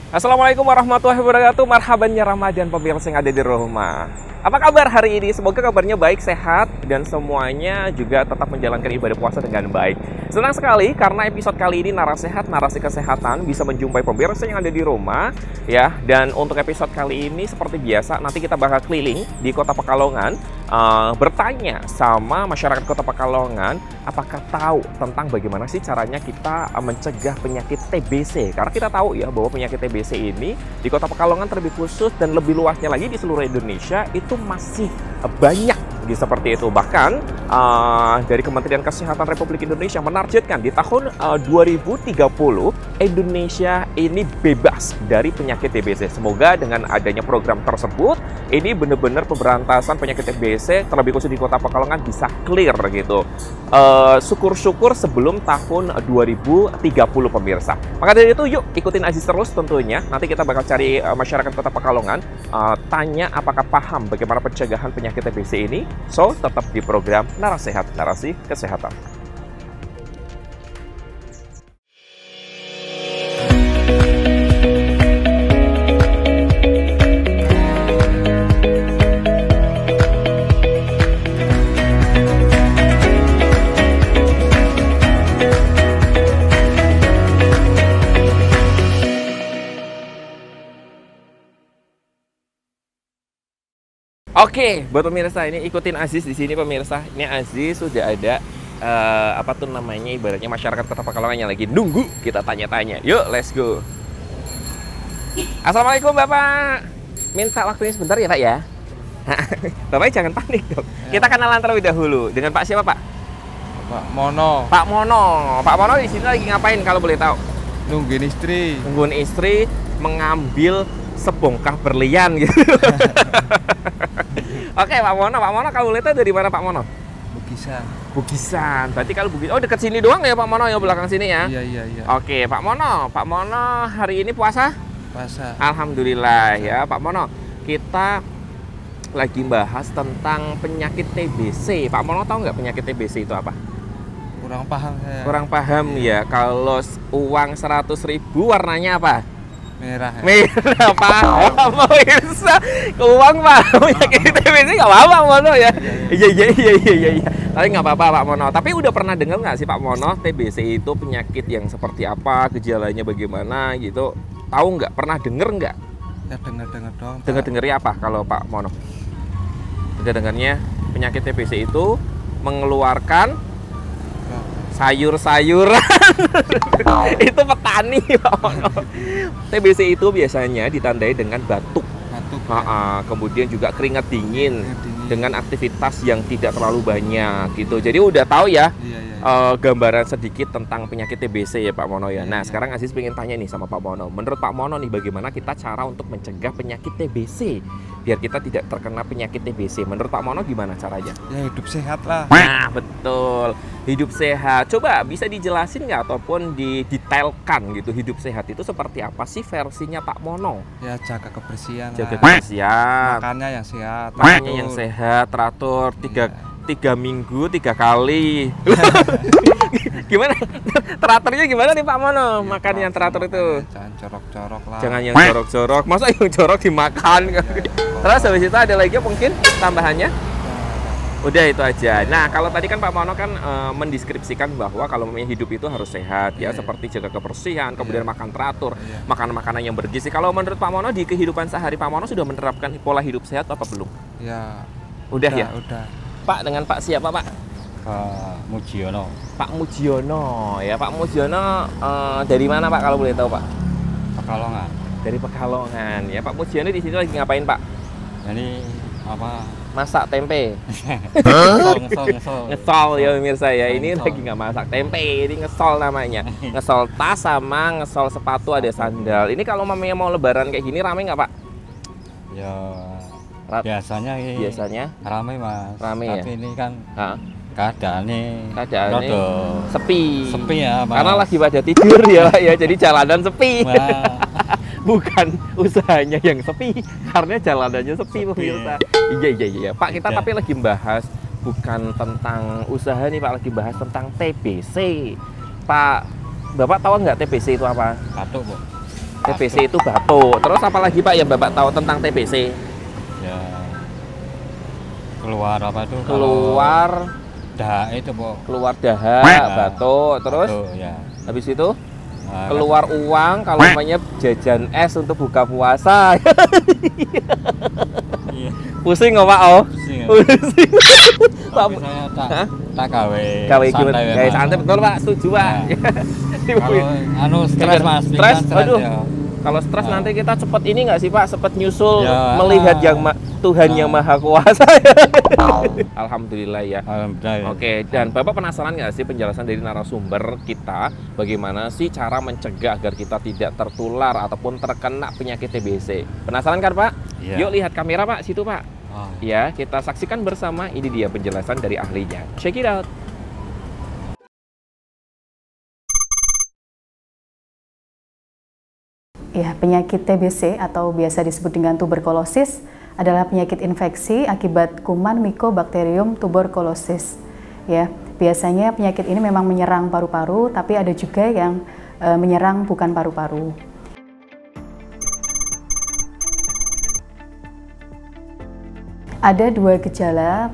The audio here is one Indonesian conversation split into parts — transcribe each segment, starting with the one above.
Assalamualaikum warahmatullahi wabarakatuh. Marhaban ya Ramadan pemirsa yang ada di rumah. Apa kabar hari ini? Semoga kabarnya baik, sehat, dan semuanya juga tetap menjalankan ibadah puasa dengan baik. Senang sekali karena episode kali ini narasi sehat, narasi kesehatan bisa menjumpai pemirsa yang ada di rumah ya. Dan untuk episode kali ini seperti biasa nanti kita bakal keliling di Kota Pekalongan, bertanya sama masyarakat Kota Pekalongan apakah tahu tentang bagaimana sih caranya kita mencegah penyakit TBC. Karena kita tahu ya bahwa penyakit TBC ini di Kota Pekalongan terlebih khusus dan lebih luasnya lagi di seluruh Indonesia itu masih banyak seperti itu. Bahkan dari Kementerian Kesehatan Republik Indonesia menargetkan di tahun 2030 Indonesia ini bebas dari penyakit TBC. Semoga dengan adanya program tersebut ini benar-benar pemberantasan penyakit TBC terlebih khusus di Kota Pekalongan bisa clear gitu. Syukur-syukur sebelum tahun 2030 pemirsa. Maka dari itu yuk ikutin Aziz terus tentunya. Nanti kita bakal cari masyarakat Kota Pekalongan, tanya apakah paham bagaimana pencegahan penyakit TBC ini. So, tetap di program Narasi Sehat, Narasi Kesehatan. Oke, buat pemirsa ini ikutin Aziz di sini pemirsa. Ini Aziz sudah ada apa tuh namanya ibaratnya masyarakat Kota Pekalongan yang lagi nunggu kita tanya-tanya. Yuk, let's go. Assalamualaikum Bapak. Minta waktunya sebentar ya Pak ya. Bapak jangan panik dong. Ya. Kita kenalan terlebih dahulu. Dengan Pak siapa Pak? Pak Mono. Pak Mono. Pak Mono di sini lagi ngapain kalau boleh tahu? Nungguin istri. Nungguin istri mengambil sebongkah berlian gitu. Oke Pak Mono kalau boleh tahu dari mana Pak Mono? Bukisan. Bukisan. Berarti kalau Bukisan, oh dekat sini doang ya Pak Mono ya, belakang sini ya? Iya. Oke Pak Mono hari ini puasa? Puasa. Alhamdulillah ya Pak Mono. Kita lagi bahas tentang penyakit TBC. Pak Mono tahu nggak penyakit TBC itu apa? Kurang paham saya. Kurang paham ya. Kalau uang 100.000 warnanya apa? Merah. Ya? Merah Pak. Pemirsa, uang Pak. Penyakit TBC nggak apa-apa Mono ya. Iya. Tapi nggak apa-apa Pak Mono. Tapi udah pernah dengar nggak sih Pak Mono TBC itu penyakit yang seperti apa, gejalanya bagaimana gitu? Tahu nggak? Pernah denger nggak? Ya dengar dong. Dengar-dengarnya apa kalau Pak Mono? Dengar-dengarnya penyakit TBC itu mengeluarkan sayur-sayuran. Itu petani Pak Mono. TBC itu biasanya ditandai dengan batuk. Kemudian juga keringat dingin dengan aktivitas yang tidak terlalu banyak gitu. Jadi udah tahu ya. Gambaran sedikit tentang penyakit TBC ya Pak Mono ya. Nah sekarang Aziz pengen tanya nih sama Pak Mono. Menurut Pak Mono nih bagaimana kita cara untuk mencegah penyakit TBC biar kita tidak terkena penyakit TBC? Menurut Pak Mono gimana caranya? Ya hidup sehat lah. Nah betul, hidup sehat. Coba bisa dijelasin nggak ataupun didetailkan gitu hidup sehat itu seperti apa sih versinya Pak Mono? Ya jaga kebersihan. Jaga kebersihan. Makannya yang sehat. Makannya yang sehat, teratur 3 minggu 3 kali. Gimana? Teraturnya gimana nih Pak Mono? Makan yang teratur itu. Jangan jorok-jorok lah. Jangan yang jorok-jorok. Masa yang jorok dimakan? Terus habis itu ada lagi mungkin tambahannya? Udah itu aja. Nah kalau tadi kan Pak Mono kan mendeskripsikan bahwa kalau memang hidup itu harus sehat ya, seperti jaga kebersihan, kemudian makan teratur, makan makanan yang bergizi. Kalau menurut Pak Mono di kehidupan sehari Pak Mono sudah menerapkan pola hidup sehat apa belum? Ya. Udah ya. Udah. Pak dengan Pak siapa Pak? Pak Mujiono. Pak Mujiono ya. Pak Mujiono dari mana Pak kalau boleh tahu Pak? Pekalongan. Dari Pekalongan ya. Pak Mujiono di sini lagi ngapain Pak? Ini apa? Masak tempe. Ngesol ya pemirsa ya. Ini lagi nggak masak tempe, ini ngesol namanya. Ngesol tas sama ngesol sepatu ada sandal. Ini kalau mamanya mau lebaran kayak gini rame nggak Pak? Ya biasanya ramai Mas. Rame. Tapi ini kan keadaannya sepi ya Mas. Karena lagi pada tidur ya Pak ya. Jadi jalanan sepi. Bukan usahanya yang sepi, karena jalanannya sepi pemirsa. Iya Pak, kita tapi lagi membahas bukan tentang usaha nih Pak, lagi bahas tentang TBC. Pak, Bapak tahu nggak TBC itu apa? Batuk, Bu. TBC itu batuk. Terus apa lagi Pak yang Bapak tahu tentang TBC? Ya keluar apa itu? Keluar dahak itu, Bu. Keluar dahak, batuk, terus Batuk, ya. habis itu Nah, keluar uang kalau namanya jajan es untuk buka puasa. iya. Pusing nggak Pak? Oh, Pusing, ya. pusing. Tapi saya tak gawe. Gawe gimana? santai, Gawe Mas. santai betul Pak, setuju Pak. Kalau stres Mas, Stres, pikiran aduh. ya. Kalau stres Nah. nanti kita cepet ini nggak sih Pak? Cepet nyusul Ya. melihat yang Tuhan yang Maha Kuasa. Alhamdulillah ya. Alhamdulillah. Oke, dan Bapak penasaran nggak sih penjelasan dari narasumber kita bagaimana sih cara mencegah agar kita tidak tertular ataupun terkena penyakit TBC? Penasaran kan Pak? Iya. Yuk lihat kamera Pak, situ Pak. Oh. Ya, kita saksikan bersama. Ini dia penjelasan dari ahlinya. Check it out. Ya, penyakit TBC atau biasa disebut dengan tuberkulosis adalah penyakit infeksi akibat kuman Mycobacterium tuberculosis. Ya, biasanya penyakit ini memang menyerang paru-paru, tapi ada juga yang menyerang bukan paru-paru. Ada dua gejala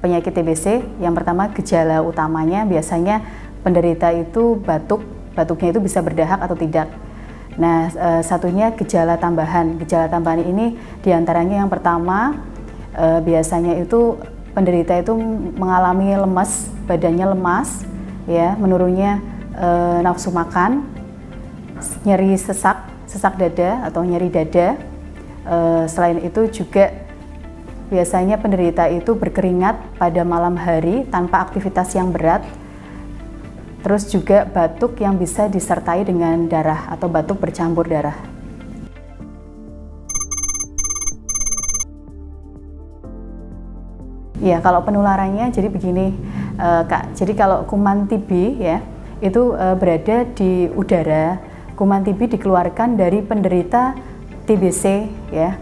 penyakit TBC. Yang pertama, gejala utamanya biasanya penderita itu batuknya itu bisa berdahak atau tidak. Nah, satunya gejala tambahan. Gejala tambahan ini diantaranya yang pertama, biasanya itu penderita itu mengalami lemas, badannya lemas, ya, menurunnya nafsu makan, nyeri sesak dada atau nyeri dada. Selain itu juga biasanya penderita itu berkeringat pada malam hari tanpa aktivitas yang berat. Terus juga batuk yang bisa disertai dengan darah atau batuk bercampur darah. Ya, kalau penularannya jadi begini, Kak. Jadi kalau kuman TB ya, itu berada di udara. Kuman TB dikeluarkan dari penderita TBC ya,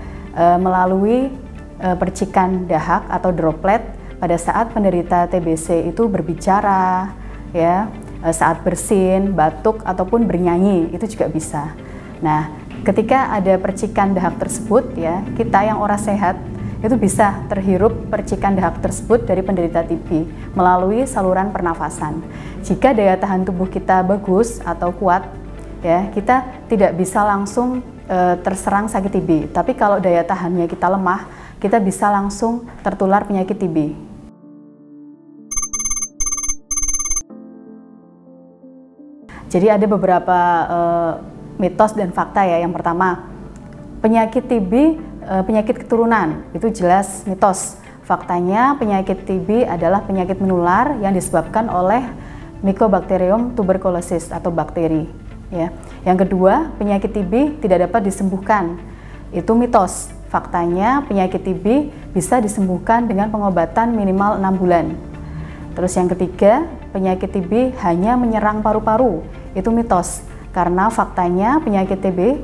melalui percikan dahak atau droplet pada saat penderita TBC itu berbicara ya, saat bersin, batuk ataupun bernyanyi itu juga bisa. Nah, ketika ada percikan dahak tersebut ya, kita yang orang sehat itu bisa terhirup percikan dahak tersebut dari penderita TB melalui saluran pernafasan. Jika daya tahan tubuh kita bagus atau kuat ya, kita tidak bisa langsung terserang sakit TB. Tapi kalau daya tahannya kita lemah, kita bisa langsung tertular penyakit TB. Jadi ada beberapa mitos dan fakta ya. Yang pertama, penyakit TB, penyakit keturunan, itu jelas mitos. Faktanya penyakit TB adalah penyakit menular yang disebabkan oleh Mycobacterium tuberculosis atau bakteri. Ya. Yang kedua, penyakit TB tidak dapat disembuhkan. Itu mitos. Faktanya penyakit TB bisa disembuhkan dengan pengobatan minimal 6 bulan. Terus yang ketiga, penyakit TB hanya menyerang paru-paru. Itu mitos, karena faktanya penyakit TB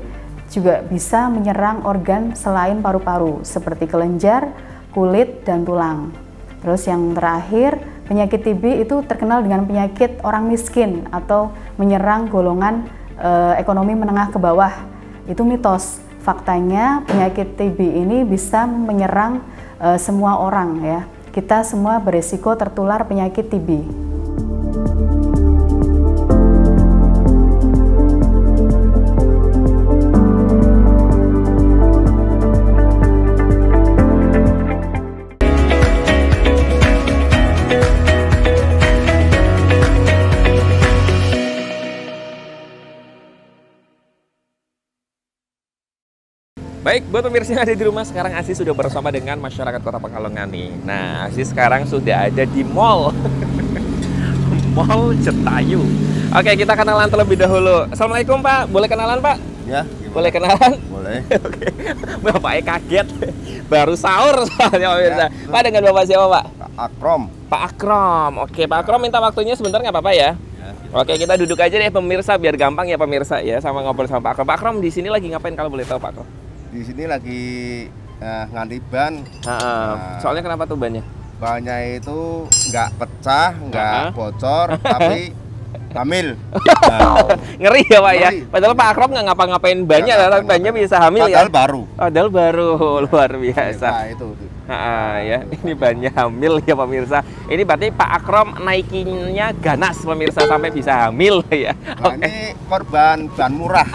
juga bisa menyerang organ selain paru-paru, seperti kelenjar, kulit, dan tulang. Terus yang terakhir, penyakit TB itu terkenal dengan penyakit orang miskin atau menyerang golongan ekonomi menengah ke bawah. Itu mitos. Faktanya penyakit TB ini bisa menyerang semua orang ya. Kita semua berisiko tertular penyakit TB. Baik, buat pemirsa yang ada di rumah, sekarang Aziz sudah bersama dengan masyarakat Kota Pekalongan nih. Nah, Aziz sekarang sudah ada di mall. Mall Jetayu. Oke, kita kenalan terlebih dahulu. Assalamualaikum Pak, boleh kenalan Pak? Ya, gimana? Boleh kenalan? Boleh. Oke, Bapaknya kaget. Baru sahur soalnya pemirsa. Ya, Pak, dengan Bapak siapa Pak? Pak Akrom. Pak Akrom. Oke, Pak Akrom minta waktunya sebentar nggak apa-apa ya? Oke, kita duduk aja deh pemirsa biar gampang ya pemirsa ya sama ngobrol sama Pak Akrom. Pak Akrom di sini lagi ngapain kalau boleh tahu Pak Akrom? Di sini lagi nganti ban. Soalnya kenapa tuh bannya? Bannya itu nggak pecah, nggak bocor, tapi hamil. Nah, Ngeri ya Pak ya. Ngeri. Padahal Pak Akrom nggak ngapa-ngapain banyak, Nggak tapi banyak ngapa-ngapain. bisa hamil ya. Padahal baru. Padahal baru, luar biasa. Nah, itu. Ya, ini banyak hamil ya pemirsa. Ini berarti Pak Akrom naikinnya ganas pemirsa sampai bisa hamil ya. Nah, ini korban bahan murah.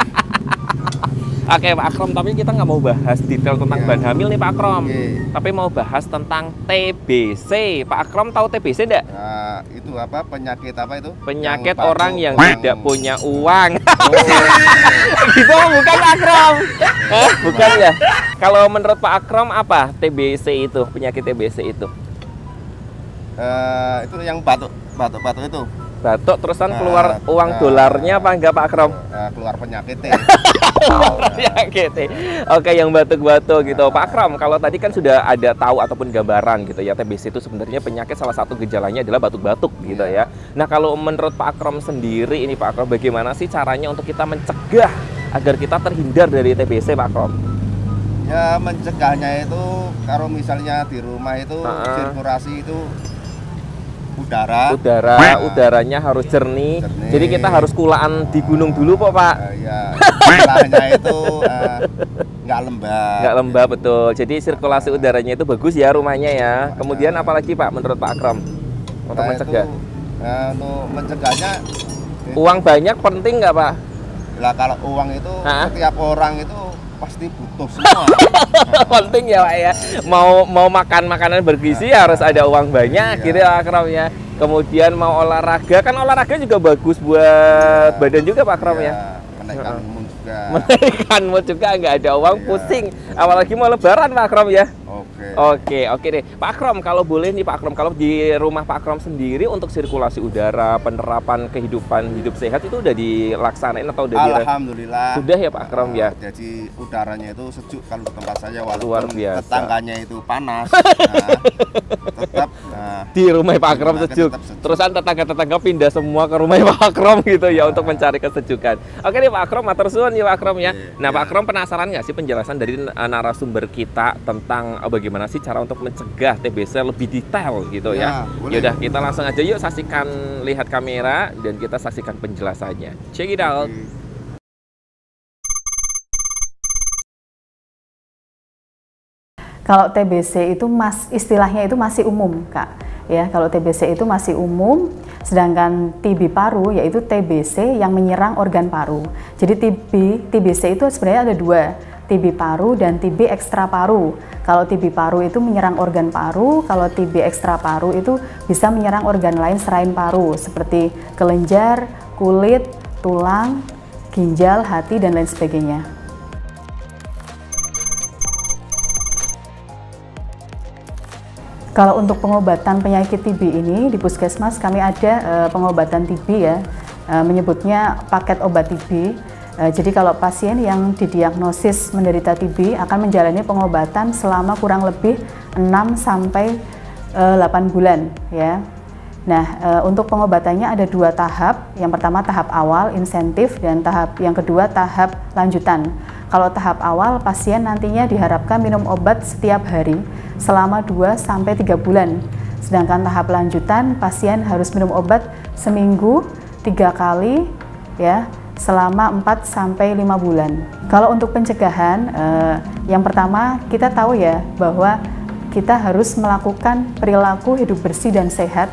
Oke Pak Akrom, tapi kita nggak mau bahas detail tentang Iya. bahan hamil nih Pak Akrom. Oke. Tapi mau bahas tentang TBC. Pak Akrom tahu TBC enggak? Nah, itu apa penyakit apa itu? Penyakit Yang orang batuk, yang orang- tidak punya uang. Oh, Gitu bukan Pak Akrom? Hah? Bukan ya? Kalau menurut Pak Akrom apa TBC itu? Penyakit TBC itu? itu yang batuk itu. Batuk terusan Nah, keluar uang nah. dolarnya apa enggak Pak Akrom? Keluar penyakitnya. Penyakit. Oke, yang batuk-batuk gitu. Pak Akrom, kalau tadi kan sudah ada tahu ataupun gambaran gitu ya, TBC itu sebenarnya penyakit salah satu gejalanya adalah batuk-batuk gitu ya. Nah, kalau menurut Pak Akrom sendiri ini Pak Akrom, bagaimana sih caranya untuk kita mencegah agar kita terhindar dari TBC Pak Akrom? Ya mencegahnya itu kalau misalnya di rumah itu sirkulasi itu udara. Udaranya harus jernih. Jernih. Jadi kita harus kulaan di gunung dulu kok Pak. Ya, istilahnya itu nggak lembab. Nggak lembab betul. Jadi sirkulasi udaranya itu bagus ya rumahnya ya. Kemudian apalagi Pak menurut Pak Akrom untuk Nah, mencegah? itu, untuk mencegahnya Uang banyak penting nggak Pak? lah, kalau uang itu Hah? setiap orang itu pasti butuh semua. Penting ya Pak ya. Mau makan makanan bergizi harus ada uang banyak Iya. gitu ya Akram ya. Kemudian mau olahraga, kan olahraga juga bagus buat badan juga Pak Akram ya. Menaikkan imun juga. Menaikkan mood juga nggak ada uang Iya. pusing. Apalagi mau lebaran Pak Akram ya. Oke. Oke deh. Pak Akram, kalau boleh nih Pak Akram, kalau di rumah Pak Akram sendiri untuk sirkulasi udara, penerapan kehidupan hidup sehat itu udah dilaksanain atau udah Alhamdulillah. Sudah ya Pak Akram ya? Jadi udaranya itu sejuk kalau di tempat saya, Luar walaupun biasa. tetangganya itu panas. Tetap Di rumah Pak Akram Rumah sejuk. tetap sejuk. Terusan tetangga-tetangga pindah semua ke rumah Pak Akram gitu ya untuk mencari kesejukan. Oke nih Pak Akram, matur suwun ya Pak Akram ya. Nah Pak Akram, penasaran nggak sih penjelasan dari narasumber kita tentang bagaimana sih cara untuk mencegah TBC lebih detail gitu ya? Ya, boleh. Yaudah kita langsung aja yuk saksikan, lihat kamera dan kita saksikan penjelasannya. Check it out. Kalau TBC itu istilahnya itu masih umum, Kak. Ya, kalau TBC itu masih umum, sedangkan TB paru yaitu TBC yang menyerang organ paru. Jadi TBC itu sebenarnya ada dua, TB paru dan TB ekstra paru. Kalau TB paru itu menyerang organ paru, kalau TB ekstra paru itu bisa menyerang organ lain selain paru, seperti kelenjar, kulit, tulang, ginjal, hati, dan lain sebagainya. Kalau untuk pengobatan penyakit TB ini di Puskesmas kami ada pengobatan TB ya, menyebutnya paket obat TB. Jadi kalau pasien yang didiagnosis menderita TB akan menjalani pengobatan selama kurang lebih 6 sampai 8 bulan ya. Nah, untuk pengobatannya ada 2 tahap. Yang pertama tahap awal insentif dan tahap yang kedua tahap lanjutan. Kalau tahap awal pasien nantinya diharapkan minum obat setiap hari selama 2 sampai 3 bulan. Sedangkan tahap lanjutan pasien harus minum obat seminggu 3 kali ya selama 4 sampai 5 bulan. Kalau untuk pencegahan yang pertama kita tahu ya bahwa kita harus melakukan perilaku hidup bersih dan sehat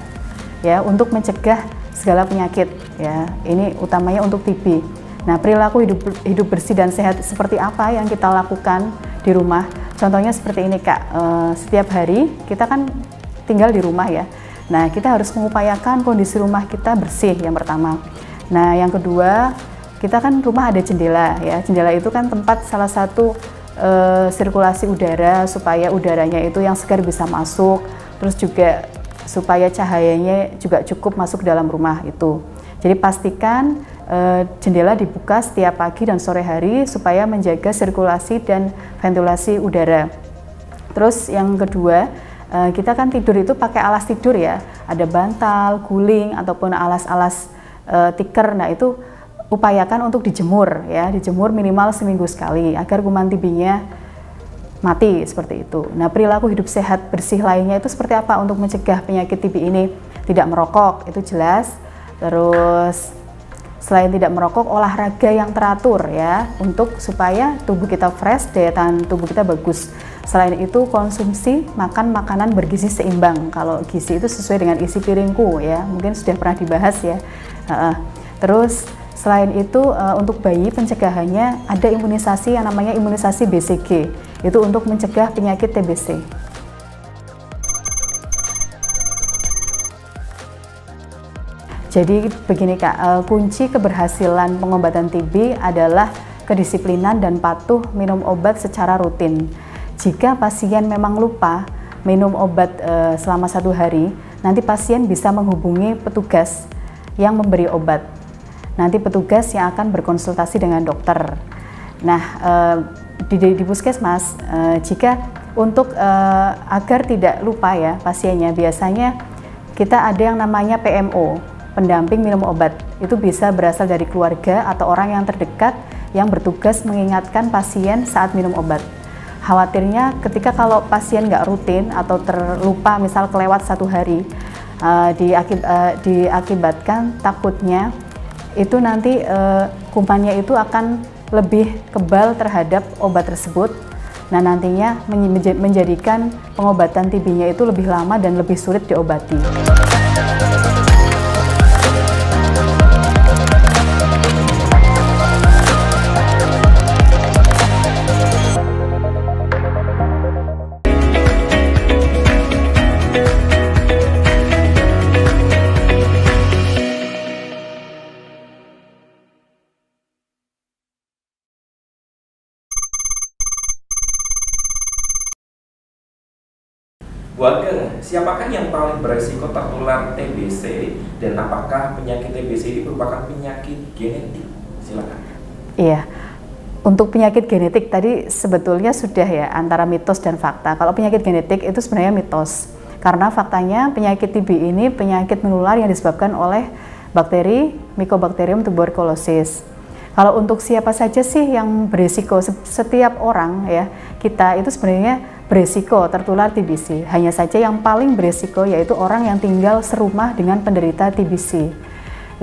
ya untuk mencegah segala penyakit ya. Ini utamanya untuk TB. Nah, perilaku hidup bersih dan sehat seperti apa yang kita lakukan di rumah? Contohnya seperti ini Kak, setiap hari kita kan tinggal di rumah ya. Nah, kita harus mengupayakan kondisi rumah kita bersih yang pertama. Nah, yang kedua, kita kan rumah ada jendela ya. Jendela itu kan tempat salah satu sirkulasi udara supaya udaranya itu yang segar bisa masuk, terus juga supaya cahayanya juga cukup masuk dalam rumah itu. Jadi pastikan jendela dibuka setiap pagi dan sore hari supaya menjaga sirkulasi dan ventilasi udara. Terus yang kedua, kita kan tidur itu pakai alas tidur ya, ada bantal, guling ataupun alas-alas tikar. Nah itu upayakan untuk dijemur ya, dijemur minimal seminggu sekali agar kuman TB-nya mati seperti itu. Nah perilaku hidup sehat bersih lainnya itu seperti apa untuk mencegah penyakit TB ini? Tidak merokok, itu jelas. Terus selain tidak merokok, olahraga yang teratur ya, untuk supaya tubuh kita fresh, daya tahan tubuh kita bagus. Selain itu konsumsi makan makanan bergizi seimbang. Kalau gizi itu sesuai dengan isi piringku ya, mungkin sudah pernah dibahas ya. Terus selain itu untuk bayi pencegahannya ada imunisasi yang namanya imunisasi BCG, itu untuk mencegah penyakit TBC. Jadi begini Kak, kunci keberhasilan pengobatan TB adalah kedisiplinan dan patuh minum obat secara rutin. Jika pasien memang lupa minum obat selama 1 hari, nanti pasien bisa menghubungi petugas yang memberi obat. Nanti petugas yang akan berkonsultasi dengan dokter. Nah, di puskesmas, jika untuk agar tidak lupa ya pasiennya, biasanya kita ada yang namanya PMO, pendamping minum obat. Itu bisa berasal dari keluarga atau orang yang terdekat yang bertugas mengingatkan pasien saat minum obat. Khawatirnya ketika kalau pasien nggak rutin atau terlupa, misal kelewat 1 hari, diakibatkan takutnya itu nanti kumannya itu akan lebih kebal terhadap obat tersebut. Nah, nantinya menjadikan pengobatan TB-nya itu lebih lama dan lebih sulit diobati. Bu Ageng, siapakah yang paling beresiko tertular TBC dan apakah penyakit TBC ini merupakan penyakit genetik? Silakan. Iya, untuk penyakit genetik tadi sebetulnya sudah ya antara mitos dan fakta. Kalau penyakit genetik itu sebenarnya mitos, karena faktanya penyakit TB ini penyakit menular yang disebabkan oleh bakteri Mycobacterium tuberculosis. Kalau untuk siapa saja sih yang berisiko, setiap orang ya, kita itu sebenarnya berisiko tertular TBC. Hanya saja yang paling berisiko yaitu orang yang tinggal serumah dengan penderita TBC.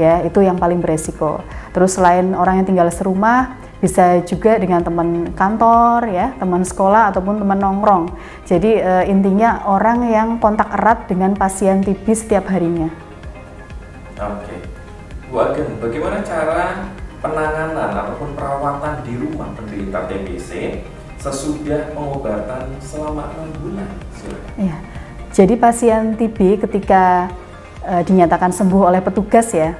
Ya, itu yang paling berisiko. Terus selain orang yang tinggal serumah, bisa juga dengan teman kantor ya, teman sekolah ataupun teman nongkrong. Jadi intinya orang yang kontak erat dengan pasien TB setiap harinya. Oke. Bu Ageng, bagaimana cara penanganan ataupun perawatan di rumah penderita TBC sesudah pengobatan selama 6 bulan? Silakan. Ya. Jadi pasien TB ketika dinyatakan sembuh oleh petugas ya.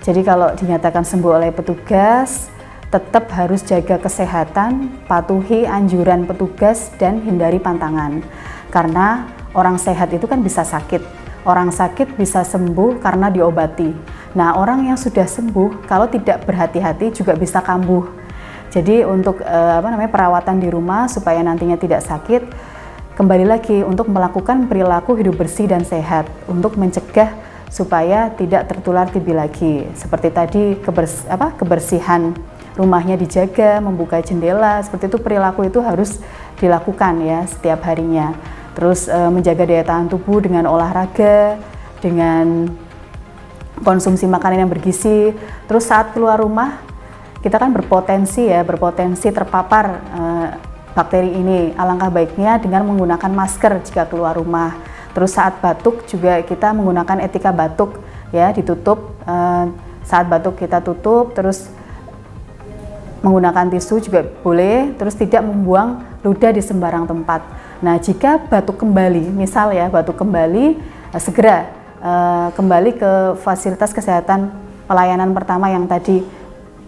Jadi kalau dinyatakan sembuh oleh petugas, tetap harus jaga kesehatan, patuhi anjuran petugas dan hindari pantangan. Karena orang sehat itu kan bisa sakit. Orang sakit bisa sembuh karena diobati. Nah, orang yang sudah sembuh kalau tidak berhati-hati juga bisa kambuh. Jadi untuk perawatan di rumah supaya nantinya tidak sakit, kembali lagi untuk melakukan perilaku hidup bersih dan sehat untuk mencegah supaya tidak tertular TB lagi. Seperti tadi kebersihan rumahnya dijaga, membuka jendela, seperti itu perilaku itu harus dilakukan ya setiap harinya. Terus menjaga daya tahan tubuh dengan olahraga, dengan konsumsi makanan yang bergizi. Terus saat keluar rumah kita kan berpotensi terpapar bakteri ini. Alangkah baiknya dengan menggunakan masker jika keluar rumah. Terus saat batuk juga kita menggunakan etika batuk ya, ditutup. Saat batuk kita tutup, terus menggunakan tisu juga boleh. Terus tidak membuang ludah di sembarang tempat. Nah, jika batuk kembali, misal ya batuk kembali, segera kembali ke fasilitas kesehatan pelayanan pertama yang tadi,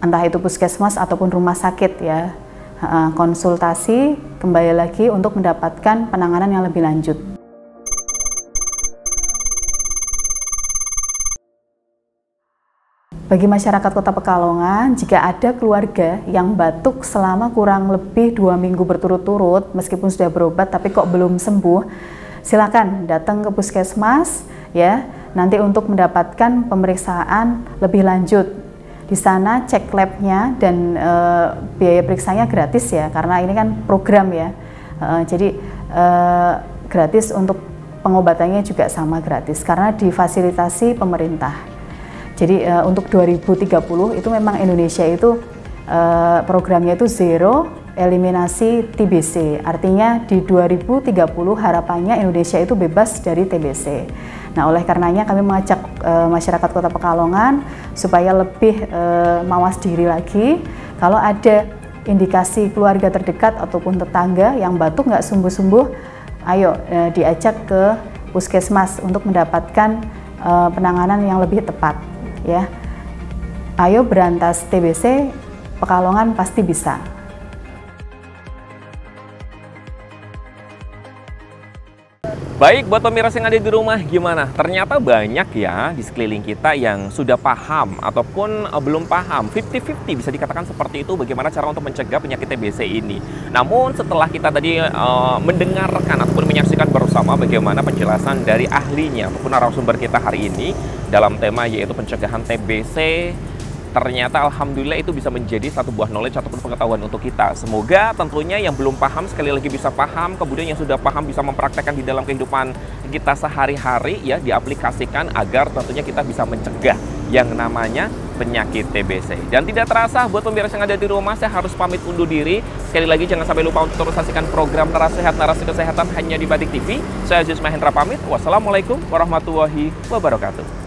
entah itu puskesmas ataupun rumah sakit ya, konsultasi kembali lagi untuk mendapatkan penanganan yang lebih lanjut. Bagi masyarakat Kota Pekalongan, jika ada keluarga yang batuk selama kurang lebih 2 minggu berturut-turut, meskipun sudah berobat tapi kok belum sembuh, silakan datang ke puskesmas ya, nanti untuk mendapatkan pemeriksaan lebih lanjut. Di sana cek labnya dan biaya periksanya gratis ya, karena ini kan program ya. Jadi gratis, untuk pengobatannya juga sama gratis karena difasilitasi pemerintah. Jadi untuk 2030 itu memang Indonesia itu programnya itu zero eliminasi TBC. Artinya di 2030 harapannya Indonesia itu bebas dari TBC. Nah, oleh karenanya kami mengajak masyarakat Kota Pekalongan supaya lebih mawas diri lagi. Kalau ada indikasi keluarga terdekat ataupun tetangga yang batuk nggak sembuh-sembuh, ayo diajak ke puskesmas untuk mendapatkan penanganan yang lebih tepat. Ya, ayo berantas TBC, Pekalongan pasti bisa. Baik, buat pemirsa yang ada di rumah, gimana? Ternyata banyak ya di sekeliling kita yang sudah paham ataupun belum paham. 50-50 bisa dikatakan seperti itu, bagaimana cara untuk mencegah penyakit TBC ini. Namun setelah kita tadi mendengarkan ataupun menyaksikan bersama bagaimana penjelasan dari ahlinya ataupun narasumber kita hari ini dalam tema yaitu pencegahan TBC, ternyata alhamdulillah itu bisa menjadi satu buah knowledge ataupun pengetahuan untuk kita. Semoga tentunya yang belum paham sekali lagi bisa paham, kemudian yang sudah paham bisa mempraktekkan di dalam kehidupan kita sehari-hari ya, diaplikasikan agar tentunya kita bisa mencegah yang namanya penyakit TBC. Dan tidak terasa buat pemirsa yang ada di rumah, saya harus pamit undur diri. Sekali lagi jangan sampai lupa untuk terus saksikan program Narasi Sehat, Narasi Kesehatan hanya di Batik TV. Saya Aziz Mahendra pamit. Wassalamualaikum warahmatullahi wabarakatuh.